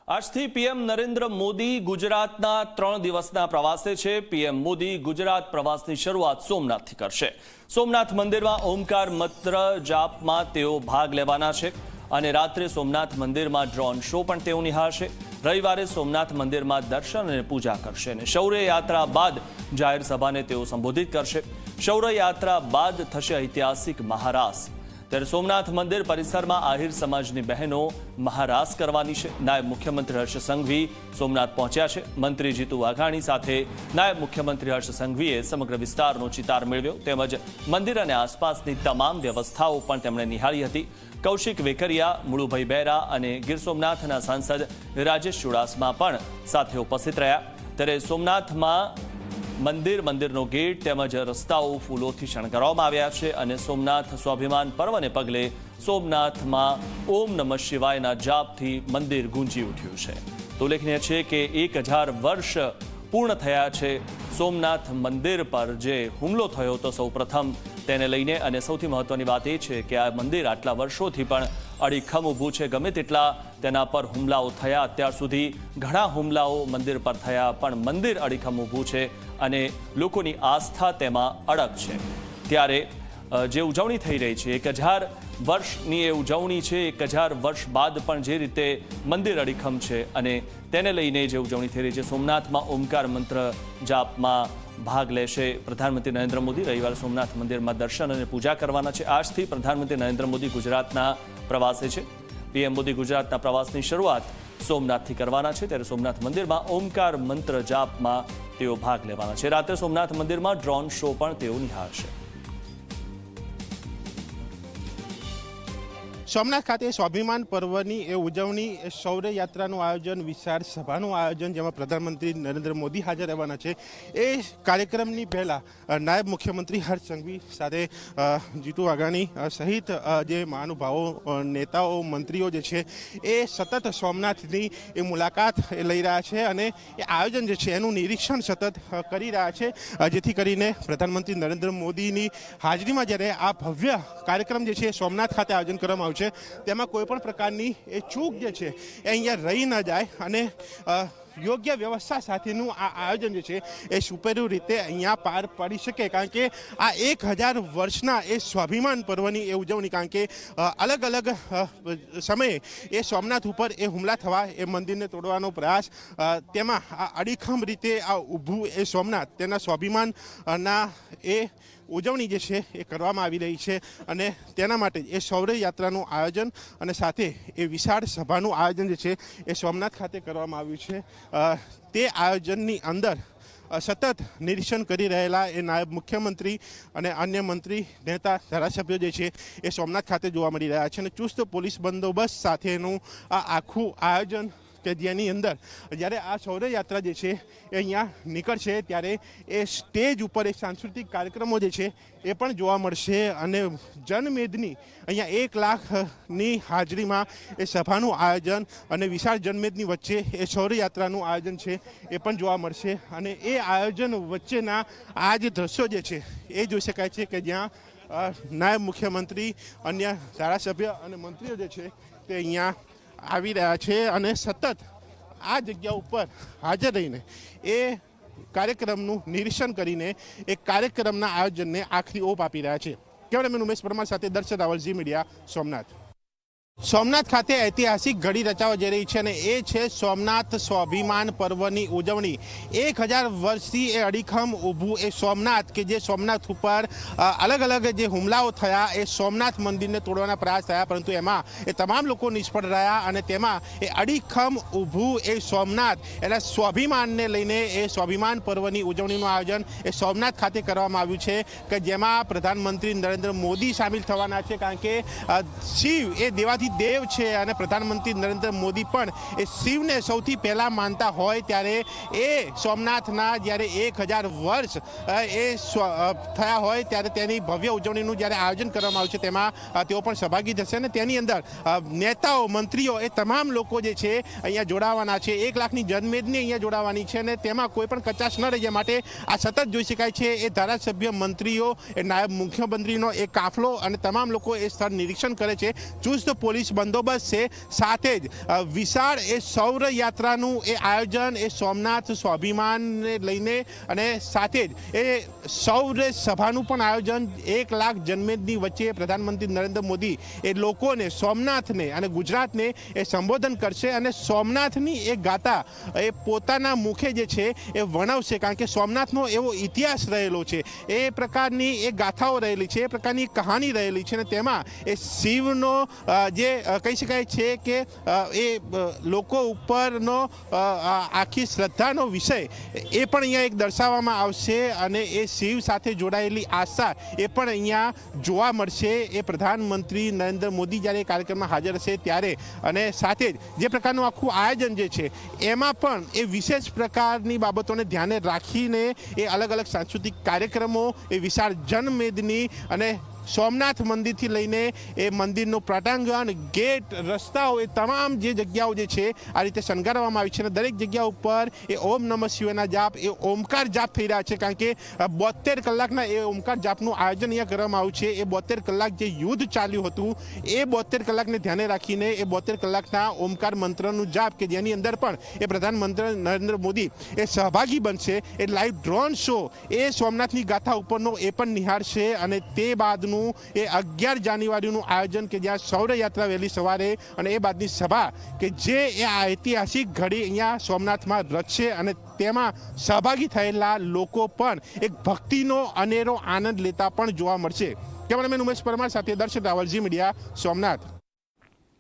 આજથી પીએમ નરેન્દ્ર મોદી ગુજરાતના 3 દિવસના પ્રવાસે છે। પીએમ મોદી ગુજરાત પ્રવાસની શરૂઆત સોમનાથથી કરશે। સોમનાથ મંદિરમાં ઓમકાર મંત્ર જાપમાં તેઓ ભાગ લેવાના છે અને રાત્રે સોમનાથ મંદિરમાં ડ્રોન શો પણ તેઓ નિહાળશે। રવિવારે સોમનાથ મંદિરમાં દર્શન અને પૂજા કરશે અને શૌર્ય યાત્રા બાદ જાહેર સભાને તેઓ સંબોધિત કરશે। શૌર્ય યાત્રા બાદ થશે ઐતિહાસિક મહારાસ। ત્યારે સોમનાથ મંદિર પરિસરમાં આહિર સમાજની બહેનો મહારાસ કરવાની છે। નાયબ મુખ્યમંત્રી હર્ષ સંઘવી સોમનાથ પહોંચ્યા છે। મંત્રી જીતુ વાઘાણી સાથે નાયબ મુખ્યમંત્રી હર્ષ સંઘવીએ સમગ્ર વિસ્તારનો ચિતાર મેળવ્યો તેમજ મંદિર અને આસપાસની તમામ વ્યવસ્થાઓ પણ તેમણે નિહાળી હતી। કૌશિક વેકરિયા, મુળુભાઈ બેરા અને ગીર સોમનાથના સાંસદ રાજેશ ચુડાસમા પણ સાથે ઉપસ્થિત રહ્યા। ત્યારે સોમનાથમાં મંદિરનો ગેટ તેમજ રસ્તાઓ ફૂલોથી શણગારવામાં આવ્યા છે અને સોમનાથ સ્વાભિમાન પર્વને પગલે સોમનાથમાં ઓમ નમઃ શિવાયના જાપથી મંદિર ગુંજી ઉઠ્યું છે। તો ઉલ્લેખનીય છે કે 1000 વર્ષ પૂર્ણ થયા છે સોમનાથ મંદિર પર જે હુમલો થયો હતો સૌપ્રથમ તેને લઈને, અને સૌથી મહત્વની વાત એ છે કે આ મંદિર આટલા વર્ષોથી પણ અડીખમ ઊભું છે। ગમે તેટલા તેના પર હુમલાઓ થયા, અત્યાર સુધી ઘણા હુમલાઓ મંદિર પર થયા, પણ મંદિર અડીખમ ઊભું છે અને લોકોની આસ્થા તેમાં અડગ છે। ત્યારે જે ઉજવણી થઈ રહી છે 1000 વર્ષની એ ઉજવણી છે। 1000 વર્ષ બાદ પણ જે રીતે મંદિર અડીખમ છે અને તેને લઈને જે ઉજવણી થઈ રહી છે, સોમનાથમાં ઓમકાર મંત્ર જાપમાં ભાગ લેશે પ્રધાનમંત્રી નરેન્દ્ર મોદી। રવિવારે સોમનાથ મંદિરમાં દર્શન અને પૂજા કરવાના છે। આજથી પ્રધાનમંત્રી નરેન્દ્ર મોદી ગુજરાતના પ્રવાસે છે। પીએમ મોદી ગુજરાતના પ્રવાસની શરૂઆત સોમનાથથી કરવાના છે। ત્યારે સોમનાથ મંદિરમાં ઓમકાર મંત્ર જાપમાં તેઓ ભાગ લેવાના છે। રાત્રે સોમનાથ મંદિરમાં ડ્રોન શો પણ તેઓ નિહાળશે। સોમનાથ ખાતે સ્વાભિમાન પર્વની એ ઉજવણી, શૌર્ય યાત્રાનું આયોજન, વિશાળ સભાનું આયોજન જેમાં પ્રધાનમંત્રી નરેન્દ્ર મોદી હાજર રહેવાના છે। એ કાર્યક્રમની પહેલાં નાયબ મુખ્યમંત્રી હર્ષ સંઘવી સાથે જીતુ વાઘાણી સહિત જે મહાનુભાવો, નેતાઓ, મંત્રીઓ જે છે એ સતત સોમનાથની એ મુલાકાત લઈ રહ્યા છે અને એ આયોજન જે છે એનું નિરીક્ષણ સતત કરી રહ્યા છે, જેથી કરીને પ્રધાનમંત્રી નરેન્દ્ર મોદીની હાજરીમાં જ્યારે આ ભવ્ય કાર્યક્રમ જે છે સોમનાથ ખાતે આયોજન કરવામાં આવ્યું છે તેમાં કોઈ પણ પ્રકારની એ ચૂક જે છે એ અહીંયા રહી ન જાય અને યોગ્ય વ્યવસ્થા સાથેનું આ આયોજન જે છે એ સુપેરી રીતે અહીંયા પાર પાડી શકે। કારણ કે આ 1000 વર્ષના એ સ્વાભિમાન પર્વની એ ઉજવણી, કારણ કે અલગ અલગ સમયે એ સોમનાથ ઉપર એ હુમલા થવા, એ મંદિરને તોડવાનો પ્રયાસ, તેમાં આ અડીખમ રીતે આ ઊભું એ સોમનાથ તેના સ્વાભિમાનના એ ઉજવણી જે છે એ કરવામાં આવી રહી છે અને તેના માટે એ શૌર્ય યાત્રાનું આયોજન અને સાથે એ વિશાળ સભાનું આયોજન જે છે એ સોમનાથ ખાતે કરવામાં આવ્યું છે। તે આયોજનની અંદર સતત નિરીક્ષણ કરી રહેલા એ નાયબ મુખ્યમંત્રી અને અન્ય મંત્રી, નેતા, ધારાસભ્યો જે છે એ સોમનાથ ખાતે જોવા મળી રહ્યા છે અને ચુસ્ત પોલીસ બંદોબસ્ત સાથેનું આ આખું આયોજન કે જેની અંદર જ્યારે આ શૌર્ય યાત્રા જે છે એ અહીંયા નીકળશે ત્યારે એ સ્ટેજ ઉપર એ સાંસ્કૃતિક કાર્યક્રમો જે છે એ પણ જોવા મળશે અને જનમેદની અહીંયા 1 લાખની હાજરીમાં એ સભાનું આયોજન અને વિશાળ જનમેદની વચ્ચે એ શૌર્ય યાત્રાનું આયોજન છે એ પણ જોવા મળશે અને એ આયોજન વચ્ચેના આ જે દ્રશ્યો જે છે એ જોઈ શકાય છે કે જ્યાં નાયબ મુખ્યમંત્રી, અન્ય ધારાસભ્ય અને મંત્રીઓ જે છે તે અહીંયા આવી રહ્યા છે અને સતત આ જગ્યા ઉપર હાજર રહીને એ કાર્યક્રમનું નિરીક્ષણ કરીને એ કાર્યક્રમના આયોજનને આખરી ઓપ આપી રહ્યા છે। કેમેરામેન ઉમેશ પરમાર સાથે દર્શન રાવલ, ઝી મીડિયા, સોમનાથ। સોમનાથ ખાતે ઐતિહાસિક ઘડી રચાવા જઈ રહી છે અને એ છે સોમનાથ સ્વાભિમાન પર્વની ઉજવણી। 1000 વર્ષથી એ અડીખમ ઊભું એ સોમનાથ કે જે સોમનાથ ઉપર અલગ અલગ જે હુમલાઓ થયા, એ સોમનાથ મંદિરને તોડવાના પ્રયાસ થયા, પરંતુ એમાં એ તમામ લોકો નિષ્ફળ રહ્યા અને તેમાં એ અડીખમ ઊભું એ સોમનાથ એના સ્વાભિમાનને લઈને એ સ્વાભિમાન પર્વની ઉજવણીનું આયોજન એ સોમનાથ ખાતે કરવામાં આવ્યું છે કે જેમાં પ્રધાનમંત્રી નરેન્દ્ર મોદી સામેલ થવાના છે। કારણ કે શિવ એ દેવાથી દેવ છે અને પ્રધાનમંત્રી નરેન્દ્ર મોદી પણ એ શિવને સૌથી પહેલા માનતા હોય ત્યારે એ સોમનાથના જ્યારે 1000 વર્ષ એ થયા હોય ત્યારે તેની ભવ્ય ઉજવણીનું જ્યારે આયોજન કરવામાં આવ્યું છે તેમાં તેઓ પણ સહભાગી થશે અને તેની અંદર નેતાઓ, મંત્રીઓ એ તમામ લોકો જે છે અહીંયા જોડાવાના છે। 1 લાખની જનમેદની અહીંયા જોડાવાની છે અને તેમાં કોઈ પણ કચાશ ન રહે માટે આ સતત જોઈ શકાય છે એ ધારાસભ્ય, મંત્રીઓ, એ નાયબ મુખ્યમંત્રીનો એ કાફલો અને તમામ લોકો એ સ્થળ નિરીક્ષણ કરે છે। ચુસ્ત પોલીસ બંદોબસ્ત છે, સાથે જ વિશાળ એ સૌર યાત્રાનું એ આયોજન એ સોમનાથ સ્વાભિમાનને લઈને અને સાથે જ એ સૌર સભાનું પણ આયોજન 1 લાખ જનમેદની વચ્ચે પ્રધાનમંત્રી નરેન્દ્ર મોદી એ લોકોને સોમનાથને અને ગુજરાતને એ સંબોધન કરશે અને સોમનાથની એ ગાથા એ પોતાના મુખે જે છે એ વર્ણવશે, કારણ કે સોમનાથનો એવો ઇતિહાસ રહેલો છે, એ પ્રકારની એ ગાથાઓ રહેલી છે, એ પ્રકારની કહાની રહેલી છે અને તેમાં એ શિવનો જે કહી શકાય છે કે એ લોકો ઉપરનો આખી શ્રદ્ધાનો વિષય એ પણ અહીંયા એક દર્શાવવામાં આવશે અને એ શિવ સાથે જોડાયેલી આસ્થા એ પણ અહીંયા જોવા મળશે એ પ્રધાનમંત્રી નરેન્દ્ર મોદી જ્યારે એ કાર્યક્રમમાં હાજર હશે ત્યારે. અને સાથે જ જે પ્રકારનું આખું આયોજન જે છે એમાં પણ એ વિશેષ પ્રકારની બાબતોને ધ્યાને રાખીને એ અલગ અલગ સાંસ્કૃતિક કાર્યક્રમો એ વિશાળ જનમેદની અને સોમનાથ મંદિરથી લઈને એ મંદિરનું પ્રાંગણ, ગેટ, રસ્તાઓ એ તમામ જે જગ્યાઓ જે છે આ રીતે શણગારવામાં આવી છે અને દરેક જગ્યા ઉપર એ ઓમ નમઃ શિવાયના જાપ એ ઓમકાર જાપ થઈ રહ્યા છે, કારણ કે 72 કલાકના એ ઓમકાર જાપનું આયોજન અહીંયા કરવામાં આવ્યું છે. એ 72 કલાક જે યુદ્ધ ચાલ્યું હતું એ 72 કલાકને ધ્યાને રાખીને એ 72 કલાકના ઓમકાર મંત્રનું જાપ કે જેની અંદર પણ એ પ્રધાનમંત્રી નરેન્દ્ર મોદી એ સહભાગી બનશે. એ લાઈવ ડ્રોન શો એ સોમનાથની ગાથા ઉપરનો એ પણ નિહાળશે અને તે બાદનું એ 11 જાન્યુઆરીનું આયોજન કે જ્યાં સૌરયાત્રા વહેલી સવારે અને એ બાદની સભા કે જે એ ઐતિહાસિક ઘડી અહીંયા સોમનાથમાં રચશે અને તેમાં સહભાગી થયેલા લોકો પણ એક ભક્તિનો અનેરો આનંદ લેતા પણ જોવા મળશે. કેમેરામેન ઉમેશ પરમાર સાથે દર્શક રાવલ, ઝી મીડિયા, સોમનાથ.